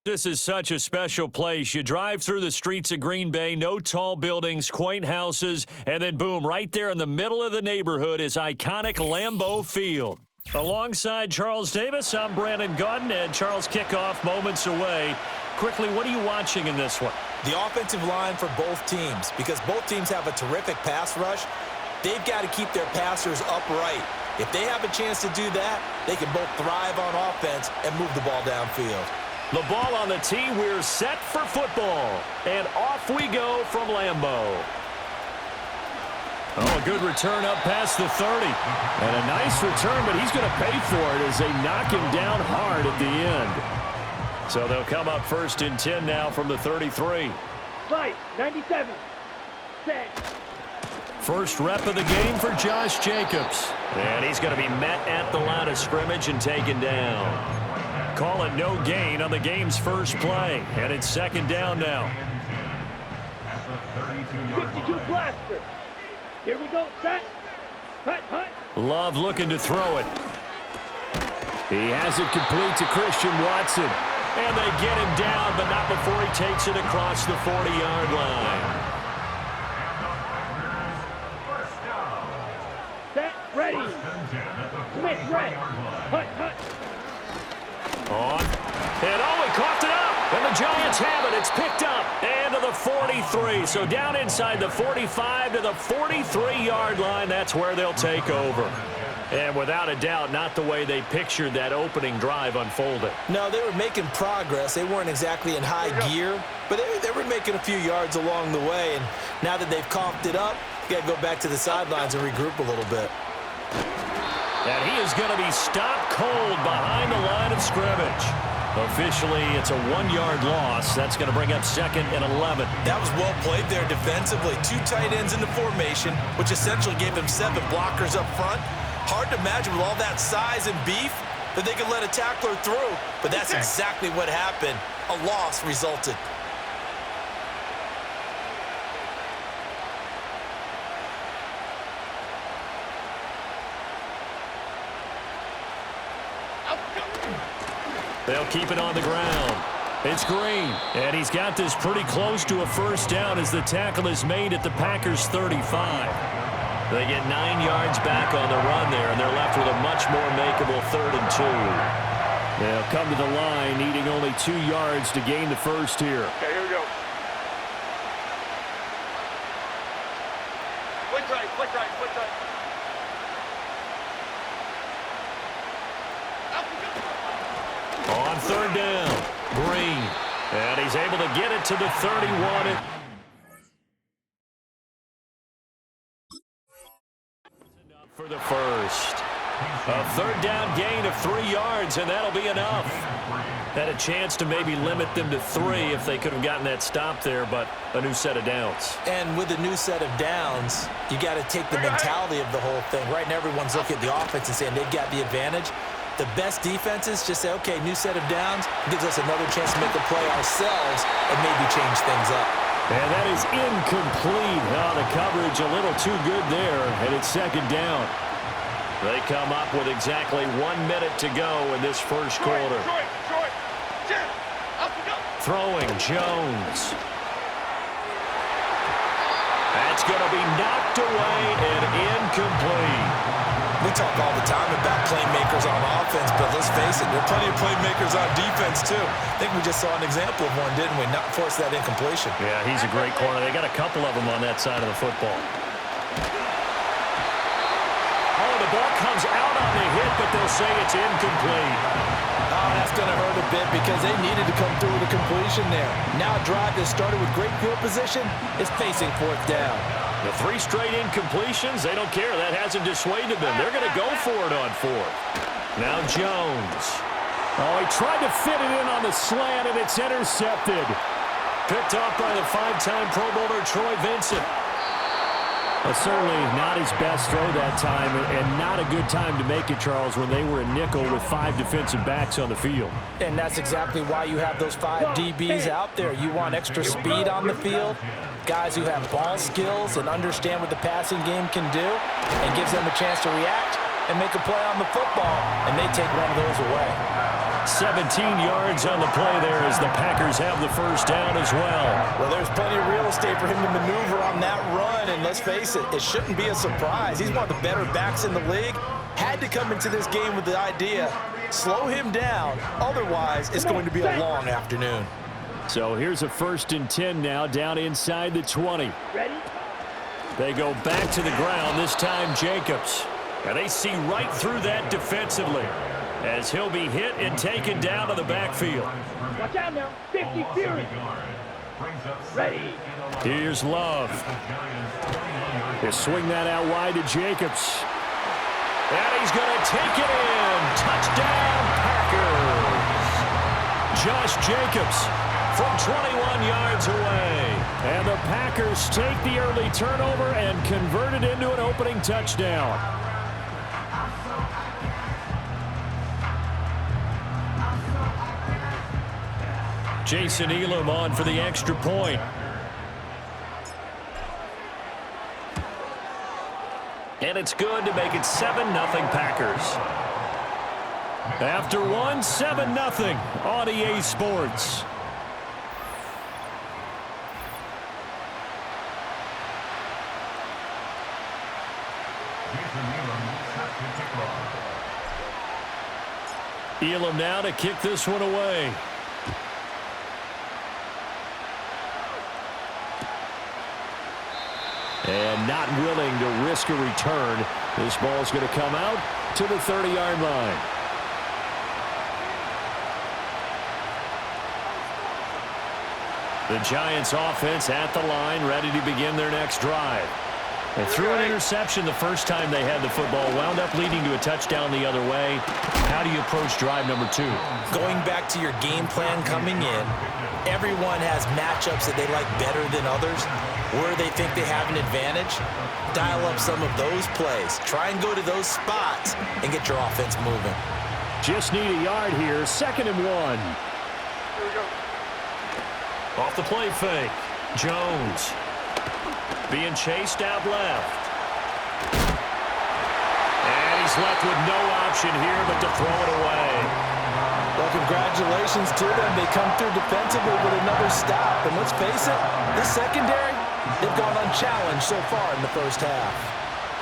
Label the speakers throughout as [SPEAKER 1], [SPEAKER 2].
[SPEAKER 1] This is such a special place. You drive through the streets of Green Bay, no tall buildings, quaint houses, and then boom, right there in the middle of the neighborhood is iconic Lambeau Field. Alongside Charles Davis, I'm Brandon Gaudin, and Charles, kickoff moments away. Quickly, what are you watching in this one?
[SPEAKER 2] The offensive line for both teams, because both teams have a terrific pass rush. They've got to keep their passers upright. If they have a chance to do that, they can both thrive on offense and move the ball downfield.
[SPEAKER 1] The ball on the tee, we're set for football. And off we go from Lambeau. Oh, a good return up past the 30. And a nice return, but he's going to pay for it as they knock him down hard at the end. So they'll come up first and 10 now from the 33.
[SPEAKER 3] Fight, 97. Set.
[SPEAKER 1] First rep of the game for Josh Jacobs. And he's going to be met at the line of scrimmage and taken down. Call it no gain on the game's first play. And it's second down now.
[SPEAKER 3] 52 blaster. Here we go, set. Hut, hut.
[SPEAKER 1] Love looking to throw it. He has it complete to Christian Watson. And they get him down, but not before he takes it across the 40-yard line.
[SPEAKER 3] Set, ready. Smith, ready. Hut, hut.
[SPEAKER 1] On. And he coughed it up. And the Giants have it. It's picked up. And to the 43. So down inside the 45 to the 43-yard line. That's where they'll take over. And without a doubt, not the way they pictured that opening drive unfolded.
[SPEAKER 2] No, they were making progress. They weren't exactly in high gear, but they were making a few yards along the way. And now that they've coughed it up, you got to go back to the sidelines and regroup a little bit.
[SPEAKER 1] And he is going to be stopped cold behind the line of scrimmage. Officially, it's a 1-yard loss. That's going to bring up second and 11.
[SPEAKER 2] That was well played there defensively. 2 tight ends in the formation, which essentially gave them 7 blockers up front. Hard to imagine with all that size and beef that they could let a tackler through, but that's exactly what happened. A loss resulted.
[SPEAKER 1] They'll keep it on the ground. It's Green, and he's got this pretty close to a first down as the tackle is made at the Packers' 35. They get 9 yards back on the run there, and they're left with a much more makeable 3rd and 2. They'll come to the line, needing only 2 yards to gain the first here.
[SPEAKER 3] Okay, here we go. Flick right, flick right, flick right.
[SPEAKER 1] On 3rd down, Green. And he's able to get it to the 31. For the first. A 3rd down gain of 3 yards, and that'll be enough. Had a chance to maybe limit them to 3 if they could have gotten that stop there, but a new set of downs.
[SPEAKER 2] And with a new set of downs, you got to take the mentality of the whole thing. Right now, everyone's looking at the offense and saying they've got the advantage. The best defenses just say, okay, new set of downs, gives us another chance to make a play ourselves and maybe change things up.
[SPEAKER 1] And that is incomplete. Oh, the coverage a little too good there, and it's second down. They come up with exactly 1 minute to go in this first quarter. Throwing Jones. That's going to be knocked away and incomplete.
[SPEAKER 2] We talk all the time about playmakers on offense, but let's face it, there are plenty of playmakers on defense, too. I think we just saw an example of one, didn't we? Not force that incompletion.
[SPEAKER 1] Yeah, he's a great corner. They got a couple of them on that side of the football. Oh, the ball comes out on the hit, but they'll say it's incomplete.
[SPEAKER 2] Oh, that's going to hurt a bit because they needed to come through with a completion there. Now a drive that started with great field position is facing 4th down.
[SPEAKER 1] The 3 straight incompletions, they don't care. That hasn't dissuaded them. They're going to go for it on 4th. Now Jones. Oh, he tried to fit it in on the slant, and it's intercepted. Picked off by the 5-time Pro Bowler Troy Vincent. Well, certainly not his best throw that time, and not a good time to make it, Charles, when they were in nickel with 5 defensive backs on the field.
[SPEAKER 2] And that's exactly why you have those 5 DBs out there. You want extra speed on the field, guys who have ball skills and understand what the passing game can do, and gives them a chance to react and make a play on the football, and they take one of those away.
[SPEAKER 1] 17 yards on the play there as the Packers have the first down as well.
[SPEAKER 2] Well, there's plenty of real estate for him to maneuver on that run, and let's face it, it shouldn't be a surprise. He's one of the better backs in the league. Had to come into this game with the idea, slow him down, otherwise it's going to be a long afternoon.
[SPEAKER 1] So here's a 1st and 10 now, down inside the 20.
[SPEAKER 3] Ready?
[SPEAKER 1] They go back to the ground, this time Jacobs. And they see right through that defensively as he'll be hit and taken down to the backfield.
[SPEAKER 3] Watch out now. 50 Fury. Ready.
[SPEAKER 1] Here's Love. He'll swing that out wide to Jacobs. And he's going to take it in. Touchdown, Packers. Josh Jacobs from 21 yards away. And the Packers take the early turnover and convert it into an opening touchdown. Jason Elam on for the extra point. And it's good to make it 7-0 Packers. After one, 7-0 on EA Sports. Elam now to kick this one away. And not willing to risk a return. This ball's going to come out to the 30-yard line. The Giants offense at the line, ready to begin their next drive. They threw an interception the first time they had the football, wound up leading to a touchdown the other way. How do you approach drive number 2?
[SPEAKER 2] Going back to your game plan coming in, everyone has matchups that they like better than others, where they think they have an advantage. Dial up some of those plays. Try and go to those spots and get your offense moving.
[SPEAKER 1] Just need a yard here, 2nd and 1. Off the play fake, Jones. Being chased out left. And he's left with no option here but to throw it away.
[SPEAKER 2] Well, congratulations to them. They come through defensively with another stop. And let's face it, this secondary, they've gone unchallenged so far in the first half.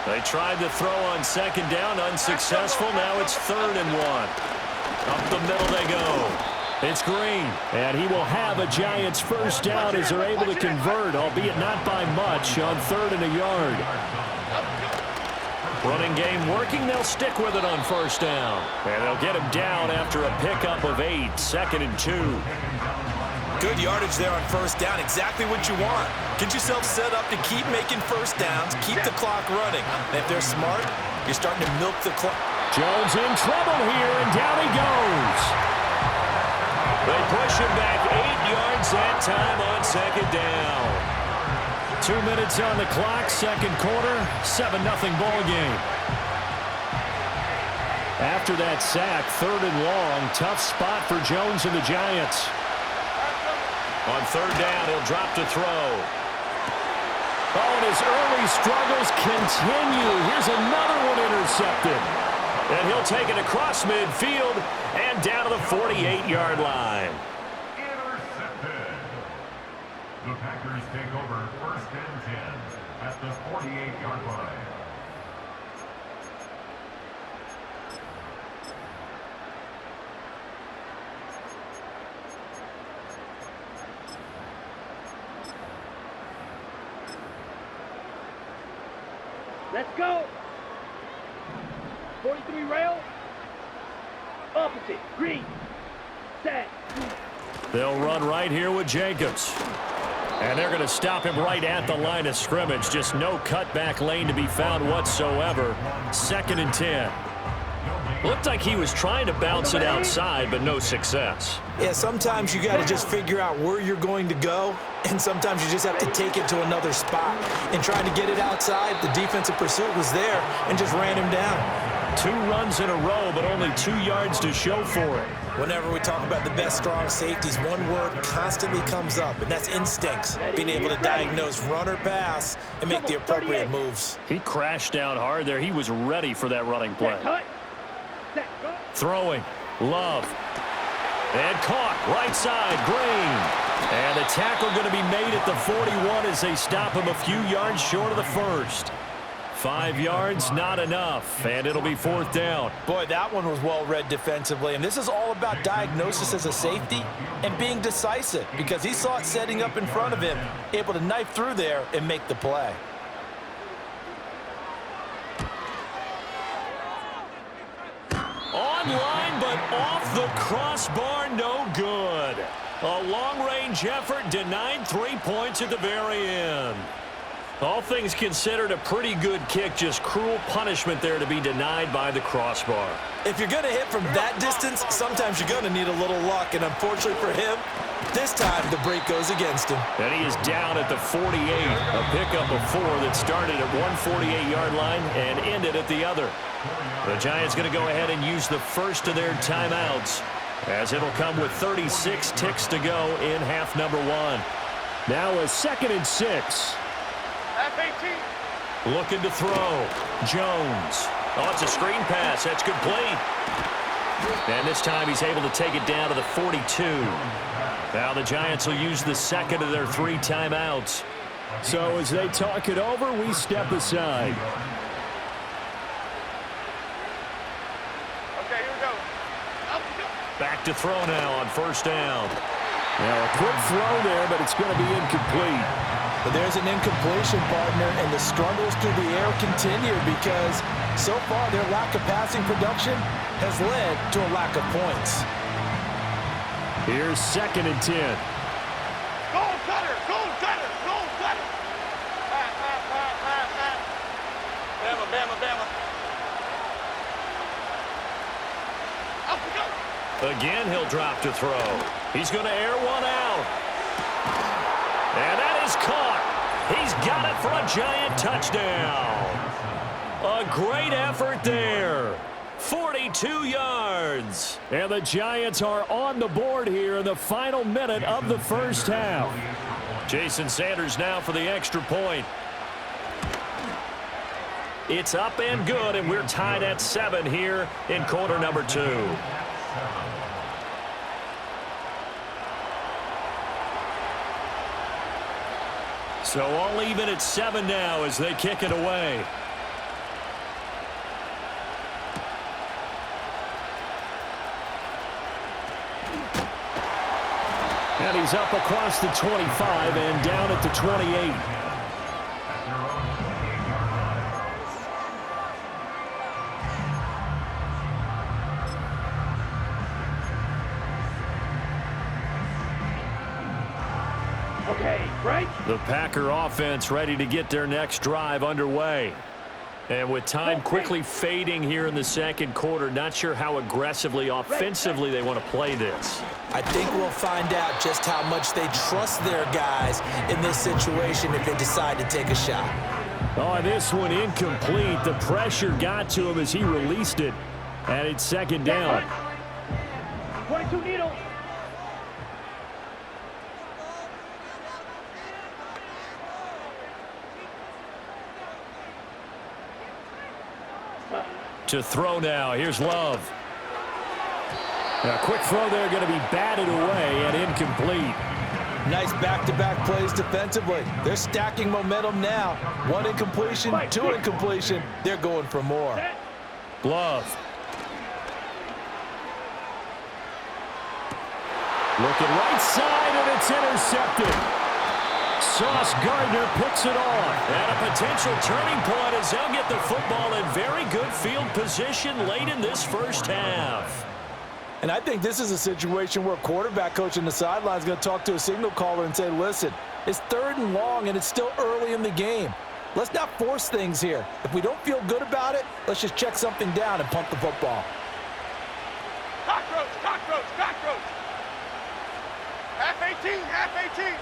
[SPEAKER 1] They tried to throw on 2nd down, unsuccessful. Now it's 3rd and 1. Up the middle they go. It's Green, and he will have a Giants first down as they're able to convert, albeit not by much, on 3rd and a yard. Running game working, they'll stick with it on 1st down. And they'll get him down after a pickup of 8, 2nd and 2.
[SPEAKER 2] Good yardage there on 1st down, exactly what you want. Get yourself set up to keep making 1st downs, keep the clock running. And if they're smart, you're starting to milk the clock.
[SPEAKER 1] Jones in trouble here, and down he goes. They push him back 8 yards that time on 2nd down. 2 minutes on the clock, 2nd quarter, 7-0 ball game. After that sack, 3rd and long, tough spot for Jones and the Giants. On 3rd down, he'll drop to throw. Oh, and his early struggles continue. Here's another one intercepted. And he'll take it across midfield and down to the 48-yard line.
[SPEAKER 4] Intercepted. The Packers take over 1st and 10 at the 48-yard line.
[SPEAKER 3] Let's go. 43 rail. Opposite. Green. Set.
[SPEAKER 1] They'll run right here with Jacobs. And they're going to stop him right at the line of scrimmage. Just no cutback lane to be found whatsoever. 2nd and 10. Looked like he was trying to bounce it outside, but no success.
[SPEAKER 2] Yeah, sometimes you got to just figure out where you're going to go, and sometimes you just have to take it to another spot. And trying to get it outside, the defensive pursuit was there and just ran him down.
[SPEAKER 1] 2 runs in a row, but only 2 yards to show for it.
[SPEAKER 2] Whenever we talk about the best strong safeties, one word constantly comes up, and that's instincts. Being able to diagnose run or pass and make the appropriate moves.
[SPEAKER 1] He crashed down hard there. He was ready for that running play.
[SPEAKER 3] Set. Go.
[SPEAKER 1] Throwing. Love. And caught, right side, Green. And the tackle going to be made at the 41 as they stop him a few yards short of the first. 5 yards, not enough, and it'll be 4th down.
[SPEAKER 2] Boy, that one was well read defensively, and this is all about diagnosis as a safety and being decisive because he saw it setting up in front of him, able to knife through there and make the play.
[SPEAKER 1] Online, but off the crossbar, no good. A long-range effort denied 3 points at the very end. All things considered, a pretty good kick, just cruel punishment there to be denied by the crossbar.
[SPEAKER 2] If you're going to hit from that distance, sometimes you're going to need a little luck, and unfortunately for him, this time the break goes against him.
[SPEAKER 1] And he is down at the 48, a pickup of 4 that started at one 48-yard line and ended at the other. The Giants going to go ahead and use the first of their timeouts, as it'll come with 36 ticks to go in half number 1. Now a 2nd and 6.
[SPEAKER 3] F-18.
[SPEAKER 1] Looking to throw. Jones. Oh, it's a screen pass. That's complete. And this time he's able to take it down to the 42. Now the Giants will use the second of their 3 timeouts. So as they talk it over, we step aside.
[SPEAKER 3] Okay, here we go. Up we go.
[SPEAKER 1] Back to throw now on 1st down. Now a quick throw there, but it's going to be incomplete.
[SPEAKER 2] But there's an incompletion, partner, and the struggles through the air continue because so far their lack of passing production has led to a lack of points.
[SPEAKER 1] Here's 2nd and 10.
[SPEAKER 3] Goal cutter, goal cutter, goal cutter. Bama, Bama, Bama. Up we go.
[SPEAKER 1] Again, he'll drop to throw. He's going to air one out. And that is caught. He's got it for a Giant touchdown. A great effort there. 42 yards. And the Giants are on the board here in the final minute of the first half. Jason Sanders now for the extra point. It's up and good, and we're tied at 7 here in quarter number 2. So all even at 7 now as they kick it away. And he's up across the 25 and down at the 28.
[SPEAKER 3] Okay, right?
[SPEAKER 1] The Packer offense ready to get their next drive underway. And with time quickly fading here in the second quarter, not sure how aggressively, offensively they want to play this.
[SPEAKER 2] I think we'll find out just how much they trust their guys in this situation if they decide to take a shot.
[SPEAKER 1] Oh, this one incomplete. The pressure got to him as he released it. And it's 2nd down.
[SPEAKER 3] 22 needle.
[SPEAKER 1] To throw now. Here's Love. Now, quick throw there, going to be batted away and incomplete.
[SPEAKER 2] Nice back-to-back plays defensively. They're stacking momentum now. 1 incompletion, 2 incompletion. They're going for more.
[SPEAKER 1] Love. Looking right side, and it's intercepted. Sauce Gardner picks it off. And a potential turning point as they'll get the football in very good field position late in this first half.
[SPEAKER 2] And I think this is a situation where a quarterback coach on the sideline is going to talk to a signal caller and say, listen, it's 3rd and long and it's still early in the game. Let's not force things here. If we don't feel good about it, let's just check something down and punt the football.
[SPEAKER 3] Cockroach, cockroach, cockroach. Half 18, half 18.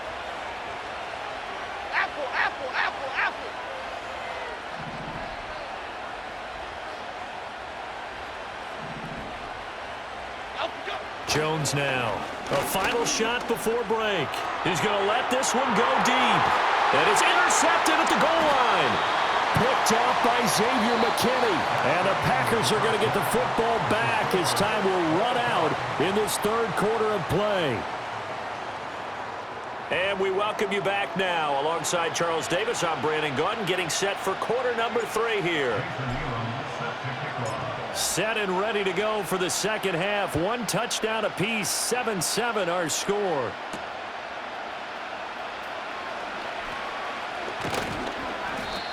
[SPEAKER 3] Apple, apple, apple, apple. Out we go.
[SPEAKER 1] Jones now. A final shot before break. He's going to let this one go deep. And it's intercepted at the goal line. picked up by Xavier McKinney. And the Packers are going to get the football back as time will run out in this third quarter of play. And we welcome you back now. Alongside Charles Davis, I'm Brandon Gaudin, getting set for quarter number 3 here. Set and ready to go for the second half. 1 touchdown apiece, 7-7 our score.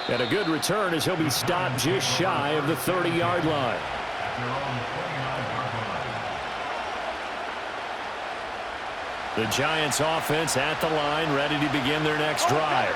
[SPEAKER 1] And a good return as he'll be stopped just shy of the 30-yard line. The Giants offense at the line, ready to begin their next drive.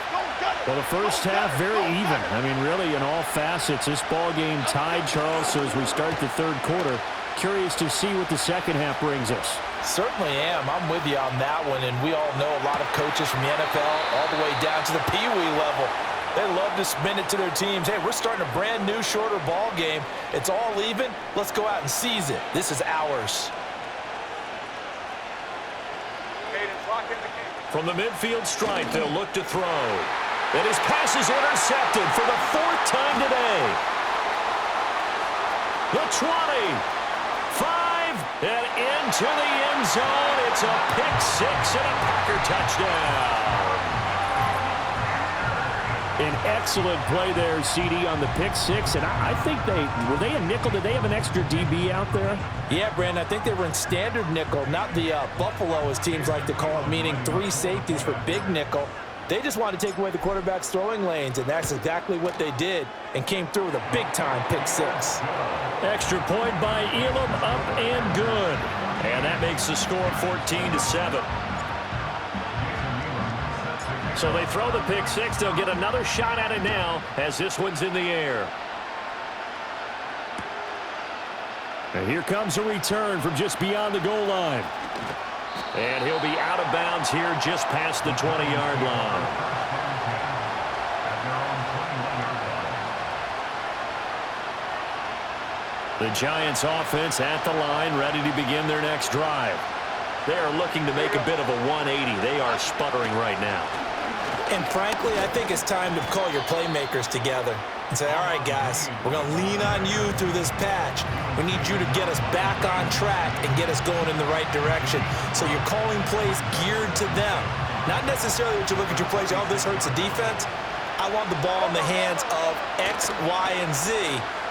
[SPEAKER 1] Well, the first half, very even. I mean, really, in all facets, this ball game tied, Charles. So as we start the third quarter, curious to see what the second half brings us.
[SPEAKER 2] Certainly am. I'm with you on that one. And we all know a lot of coaches from the NFL all the way down to the Pee Wee level. They love to spin it to their teams. Hey, we're starting a brand new, shorter ball game. It's all even. Let's go out and seize it. This is ours.
[SPEAKER 1] From the midfield stripe, they'll look to throw. And his pass is intercepted for the 4th time today. The 20, 5, and into the end zone. It's a pick 6 and a Packer touchdown. An excellent play there, CD, on the pick 6. And I think were they a nickel? Did they have an extra DB out there?
[SPEAKER 2] Yeah, Brandon, I think they were in standard nickel, not the Buffalo, as teams like to call it, meaning 3 safeties for big nickel. They just wanted to take away the quarterback's throwing lanes, and that's exactly what they did, and came through with a big-time pick 6.
[SPEAKER 1] Extra point by Elam, up and good. And that makes the score 14-7. So they throw the pick 6. They'll get another shot at it now as this one's in the air. And here comes a return from just beyond the goal line. And he'll be out of bounds here just past the 20-yard line. The Giants offense at the line, ready to begin their next drive. They are looking to make a bit of a 180. They are sputtering right now.
[SPEAKER 2] And frankly, I think it's time to call your playmakers together and say, all right, guys, we're going to lean on you through this patch. We need you to get us back on track and get us going in the right direction. So you're calling plays geared to them. Not necessarily that you look at your plays, oh, this hurts the defense. I want the ball in the hands of X, Y, and Z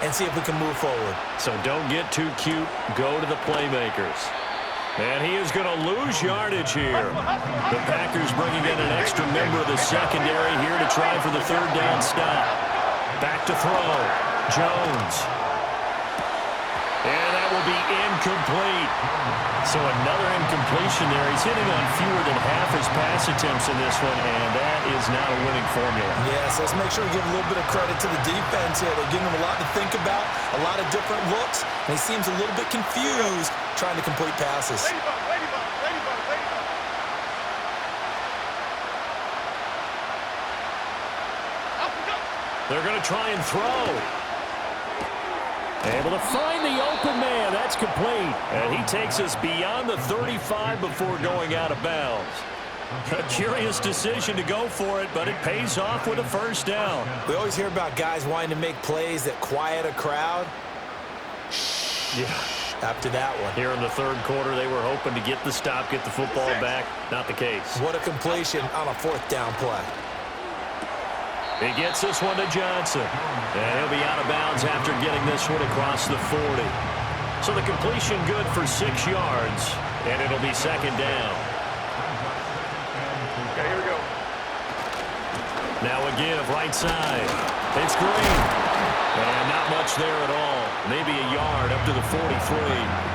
[SPEAKER 2] and see if we can move forward.
[SPEAKER 1] So don't get too cute. Go to the playmakers. And he is going to lose yardage here. The Packers bringing in an extra member of the secondary here to try for the 3rd down stop. Back to throw. Jones. And that will be incomplete. So another incompletion there. He's hitting on fewer than half his pass attempts in this one, and that is not a winning formula.
[SPEAKER 2] Yes, let's make sure we give a little bit of credit to the defense here. They're giving him a lot to think about, a lot of different looks, and he seems a little bit confused trying to complete passes.
[SPEAKER 1] They're going to try and throw. Able to find the open man. That's complete. And he takes us beyond the 35 before going out of bounds. A curious decision to go for it, but it pays off with a 1st down.
[SPEAKER 2] We always hear about guys wanting to make plays that quiet a crowd.
[SPEAKER 1] Yeah.
[SPEAKER 2] After that one.
[SPEAKER 1] Here in the third quarter, they were hoping to get the stop, get the football back. Not the case.
[SPEAKER 2] What a completion on a 4th down play.
[SPEAKER 1] He gets this one to Johnson. And he'll be out of bounds after getting this one across the 40. So the completion good for 6 yards, and it'll be 2nd down.
[SPEAKER 3] Okay, here we go.
[SPEAKER 1] Now a give, right side. It's Green. And not much there at all. Maybe a yard up to the 43.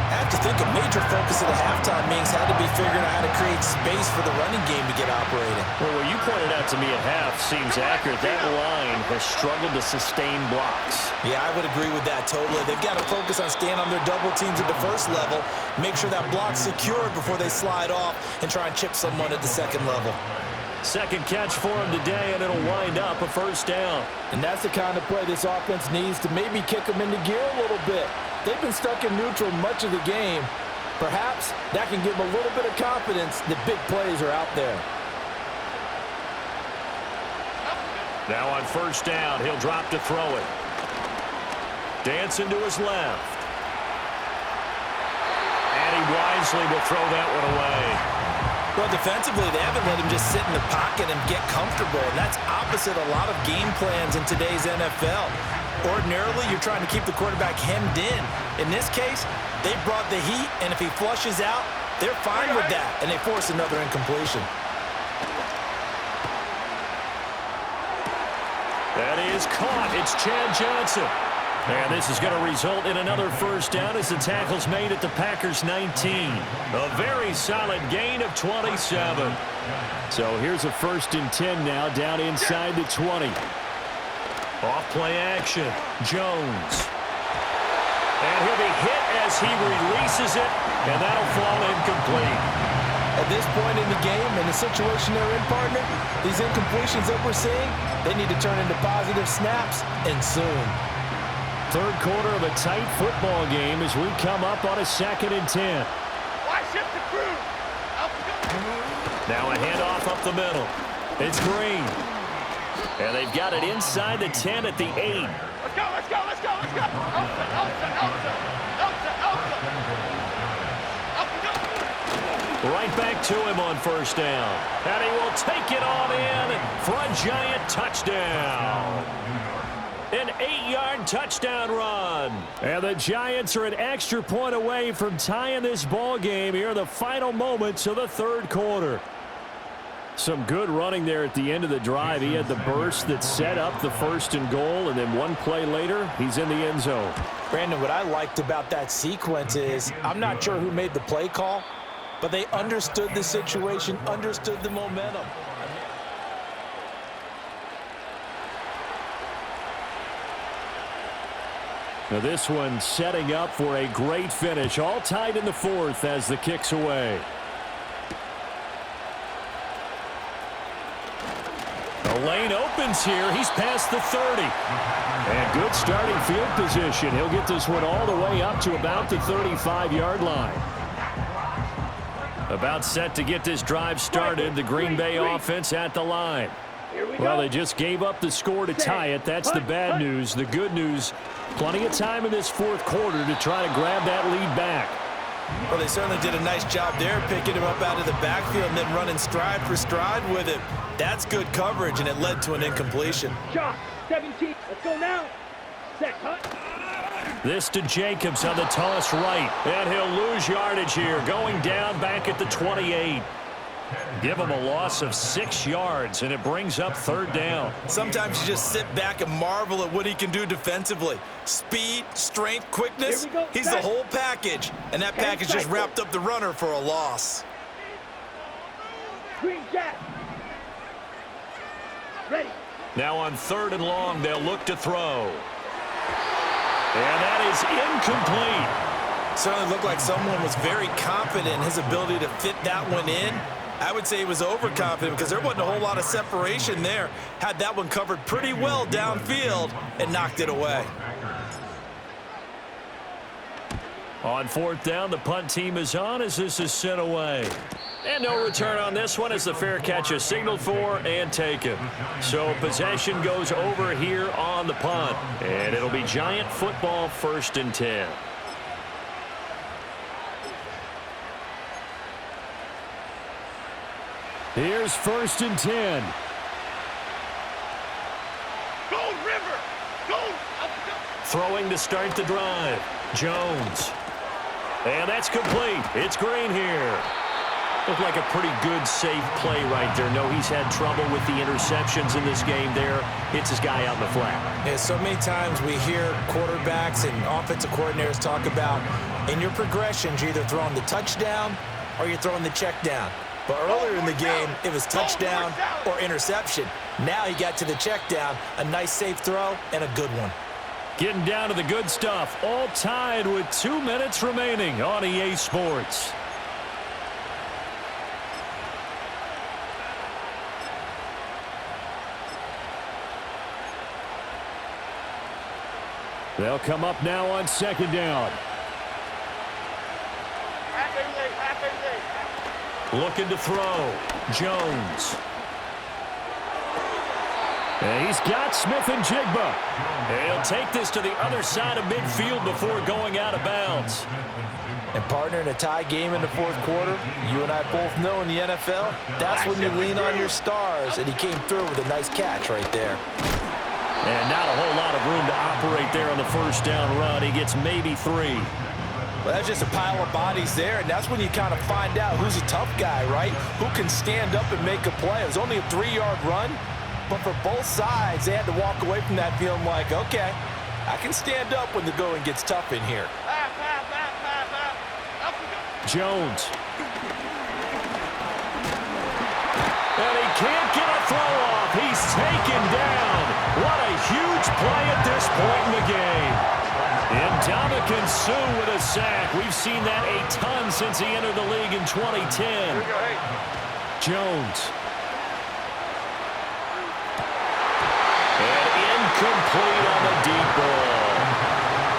[SPEAKER 2] I have to think a major focus of the halftime meetings had to be figuring out how to create space for the running game to get operating.
[SPEAKER 1] Well, what you pointed out to me at half seems accurate. That line has struggled to sustain blocks.
[SPEAKER 2] Yeah, I would agree with that totally. They've got to focus on staying on their double teams at the first level, make sure that block's secured before they slide off and try and chip someone at the second level.
[SPEAKER 1] Second catch for him today, and it'll wind up a 1st down.
[SPEAKER 2] And that's the kind of play this offense needs to maybe kick them into gear a little bit. They've been stuck in neutral much of the game. Perhaps that can give them a little bit of confidence that big plays are out there.
[SPEAKER 1] Now on first down, he'll drop to throw it. Dancing to his left. And he wisely will throw that one away.
[SPEAKER 2] Well, defensively, they haven't let him just sit in the pocket and get comfortable. And that's opposite a lot of game plans in today's NFL. Ordinarily, you're trying to keep the quarterback hemmed in. In this case, they brought the heat, and if he flushes out, they're fine with that, and they force another incompletion.
[SPEAKER 1] That is caught. It's Chad Johnson. And this is going to result in another first down as the tackle's made at the Packers' 19. A very solid gain of 27. So here's a 1st and 10 now, down inside the 20. Off play action. Jones. And he'll be hit as he releases it, and that'll fall incomplete.
[SPEAKER 2] At this point in the game, in the situation they're in, partner, these incompletions that we're seeing, they need to turn into positive snaps, and soon.
[SPEAKER 1] Third quarter of a tight football game as we come up on a 2nd and 10.
[SPEAKER 3] Why shift the crew?
[SPEAKER 1] Now a handoff up the middle. It's Green. And they've got it inside the 10 at the 8.
[SPEAKER 3] Let's go, let's go, let's go, let's go. Elsa.
[SPEAKER 1] Right back to him on first down. And he will take it on in for a giant touchdown. An 8-yard touchdown run. And the Giants are an extra point away from tying this ball game here in the final moments of the third quarter. Some good running there at the end of the drive. He had the burst that set up the 1st and goal, and then one play later, he's in the end zone.
[SPEAKER 2] Brandon, what I liked about that sequence is I'm not sure who made the play call, but they understood the situation, understood the momentum.
[SPEAKER 1] Now this one setting up for a great finish. All tied in the 4th as the kick's away. The lane opens here. He's past the 30. And good starting field position. He'll get this one all the way up to about the 35-yard line. About set to get this drive started. The Green Bay offense at the line. Well, they just gave up the score to tie it. That's the bad news. The good news, plenty of time in this 4th quarter to try to grab that lead back.
[SPEAKER 2] Well, they certainly did a nice job there, picking him up out of the backfield and then running stride for stride with him. That's good coverage, and it led to an incompletion.
[SPEAKER 3] Josh, 17. Let's go now. Set, cut.
[SPEAKER 1] This to Jacobs on the toss right. And he'll lose yardage here, going down back at the 28. Give him a loss of 6 yards, and it brings up 3rd down.
[SPEAKER 2] Sometimes you just sit back and marvel at what he can do defensively. Speed, strength, quickness, he's the whole package. And that package just wrapped up the runner for a loss.
[SPEAKER 3] Green Jack. Ready.
[SPEAKER 1] Now on 3rd and long, they'll look to throw. And that is incomplete.
[SPEAKER 2] Certainly looked like someone was very confident in his ability to fit that one in. I would say he was overconfident because there wasn't a whole lot of separation there. Had that one covered pretty well downfield and knocked it away.
[SPEAKER 1] On 4th down, the punt team is on as this is sent away. And no return on this one as the fair catch is signaled for and taken. So possession goes over here on the punt. And it'll be Giant football 1st and 10. Here's 1st and 10.
[SPEAKER 3] Gold River. Gold.
[SPEAKER 1] Throwing to start the drive. Jones. And that's complete. It's Green here. Looked like a pretty good, safe play right there. No, he's had trouble with the interceptions in this game there. Hits his guy out in the flat.
[SPEAKER 2] Yeah, so many times we hear quarterbacks and offensive coordinators talk about in your progressions, you're either throwing the touchdown or you're throwing the check down. But earlier in the game, it was touchdown or interception. Now he got to the check down, a nice safe throw, and a good one.
[SPEAKER 1] Getting down to the good stuff. All tied with 2 minutes remaining on EA Sports. They'll come up now on 2nd down. Looking to throw. Jones. And he's got Smith and Jigba. And he'll take this to the other side of midfield before going out of bounds.
[SPEAKER 2] And partner, in a tie game in the fourth quarter, you and I both know in the NFL, that's when you lean on your stars. And he came through with a nice catch right there.
[SPEAKER 1] And not a whole lot of room to operate there on the first down run. He gets maybe 3.
[SPEAKER 2] Well, that's just a pile of bodies there, and that's when you kind of find out who's a tough guy, right? Who can stand up and make a play. It was only a 3-yard run, but for both sides, they had to walk away from that feeling like, okay, I can stand up when the going gets tough in here.
[SPEAKER 1] Jones. And he can't get a throw off. He's taken down. What a huge play at this point in the game. Ndamukong Suh with a sack. We've seen that a ton since he entered the league in 2010. Jones. And incomplete on the deep ball.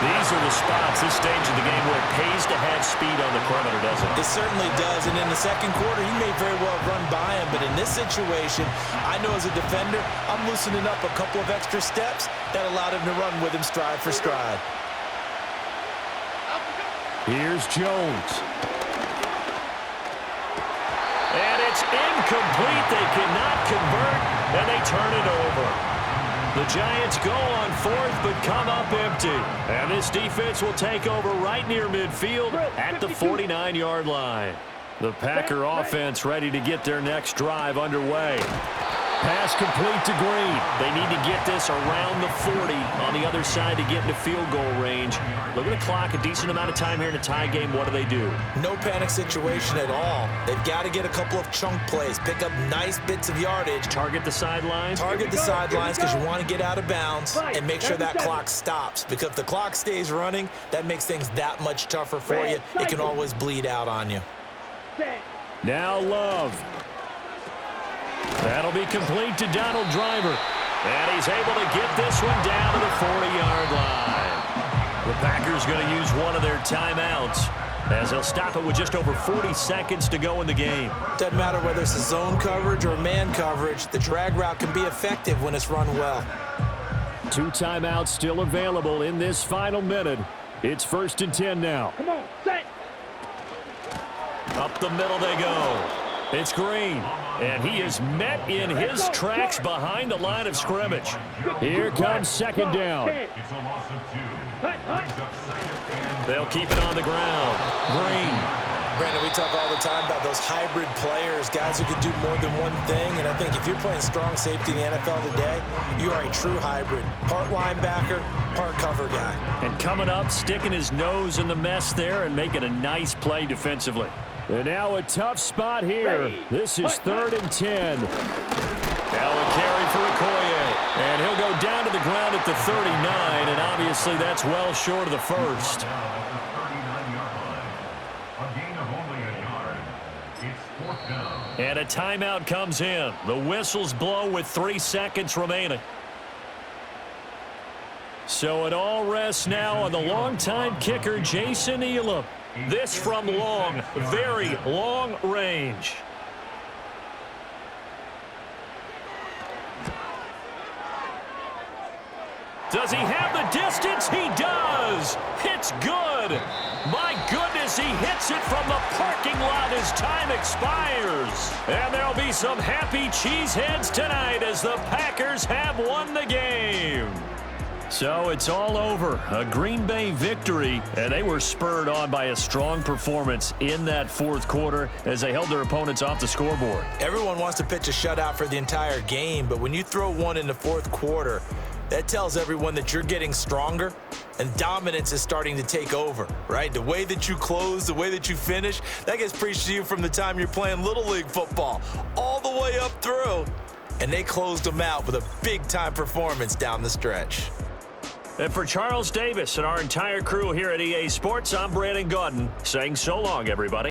[SPEAKER 1] These are the spots, this stage of the game, where it pays to have speed on the perimeter, doesn't it?
[SPEAKER 2] It certainly does, and in the second quarter, he may very well run by him, but in this situation, I know as a defender, I'm loosening up a couple of extra steps that allowed him to run with him stride for stride.
[SPEAKER 1] Here's Jones. And it's incomplete. They cannot convert, and they turn it over. The Giants go on fourth, but come up empty. And this defense will take over right near midfield at the 49-yard line. The Packer offense ready to get their next drive underway. Pass complete to Green. They need to get this around the 40 on the other side to get into field goal range. Look at the clock, a decent amount of time here in a tie game. What do? No
[SPEAKER 2] panic situation at all. They've got to get a couple of chunk plays, pick up nice bits of yardage.
[SPEAKER 1] Target the sidelines?
[SPEAKER 2] Target the sidelines because you want to get out of bounds and make sure that clock stops. Because if the clock stays running, that makes things that much tougher for you. It can always bleed out on you.
[SPEAKER 1] Now Love. That'll be complete to Donald Driver. And he's able to get this one down to the 40-yard line. The Packers going to use one of their timeouts as they'll stop it with just over 40 seconds to go in the game.
[SPEAKER 2] Doesn't matter whether it's a zone coverage or man coverage, the drag route can be effective when it's run well.
[SPEAKER 1] 2 timeouts still available in this final minute. It's 1st and 10 now.
[SPEAKER 3] Come on, set.
[SPEAKER 1] Up the middle they go. It's Green, and he is met in his tracks behind the line of scrimmage. Here comes second down.
[SPEAKER 4] It's a loss of 2.
[SPEAKER 1] They'll keep it on the ground. Green.
[SPEAKER 2] Brandon, we talk all the time about those hybrid players, guys who can do more than one thing, and I think if you're playing strong safety in the NFL today, you are a true hybrid. Part linebacker, part cover guy.
[SPEAKER 1] And coming up, sticking his nose in the mess there and making a nice play defensively. And now a tough spot here. This is 3rd and 10. Now a carry for Okoye. And he'll go down to the ground at the 39, and obviously that's well short of the first. And a timeout comes in. The whistles blow with 3 seconds remaining. So it all rests now on the longtime kicker, Jason Elam. This from long, very long range. Does he have the distance? He does. It's good. My goodness, he hits it from the parking lot as time expires. And there'll be some happy cheeseheads tonight as the Packers have won the game. So it's all over. A Green Bay victory, and they were spurred on by a strong performance in that fourth quarter as they held their opponents off the scoreboard.
[SPEAKER 2] Everyone wants to pitch a shutout for the entire game, but when you throw one in the fourth quarter, that tells everyone that you're getting stronger and dominance is starting to take over, right? The way that you close, the way that you finish, that gets preached to you from the time you're playing Little League football all the way up through. And they closed them out with a big-time performance down the stretch.
[SPEAKER 1] And for Charles Davis and our entire crew here at EA Sports, I'm Brandon Gaudin saying so long, everybody.